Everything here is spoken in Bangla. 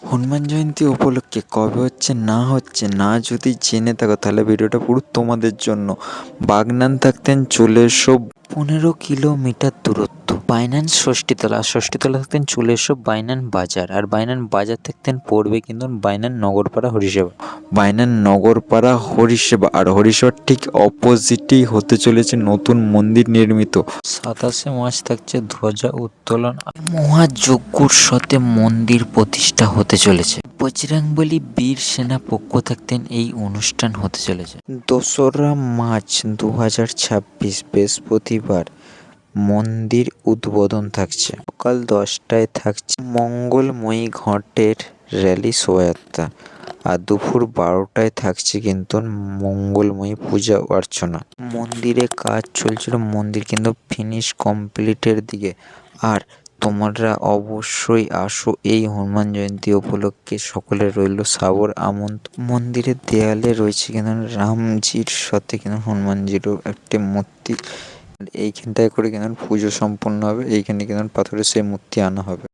হনুমান জয়ন্তী উপলক্ষে কবে হচ্ছে না যদি জেনে থাকো তাহলে ভিডিওটা পুরো তোমাদের জন্য। বাগনান থাকতেন চলে এসো 15 কিলোমিটার দূরত্ব বাইনান ষষ্ঠীতলা, ষষ্ঠীতলা থাকতেন চলে এসো বাইনান বাজার, আর বাইনান বাজার থাকতেন পড়বে কিন্তু বাইনান নগরপাড়া হরিসেবা, বাইনান নগরপাড়া হরিসেবা। আর হরিসেবার ঠিক অপোজিটেই হতে চলেছে নতুন মন্দির নির্মিত। 27 মার্চ থাকছে ধ্বজা উত্তোলন, মহাযজ্ঞর সাথে মন্দির প্রতিষ্ঠা হতে চলেছে। বজরংবলী বীর সেনা পক্ষ থাকতেন এই অনুষ্ঠান হতে চলেছে। 2রা মার্চ 2026 বৃহস্পতিবার মন্দির উদ্বোধন থাকছে। সকাল 10টায় থাকছে মঙ্গলময়ী ঘাটের র্যালি শোভাযাত্রা, আর দুপুর 12টায় থাকছে কিন্তু মঙ্গলময়ী পূজা অর্চনা। মন্দিরে কাজ চলছিল, মন্দির কিন্তু ফিনিশ কমপ্লিটের দিকে। আর তোমরা অবশ্যই আসো এই হনুমান জয়ন্তী উপলক্ষে, সকলের রইল সাবর আমন্ত্রণ। মন্দিরের দেয়ালে রয়েছে কিন্তু রামজির সাথে কিন্তু হনুমানজিরও একটি মূর্তি। এইখানটায় করে কিন্তু পুজো সম্পন্ন হবে, এইখানে কিন্তু পাথরের সেই মূর্তি আনা হবে।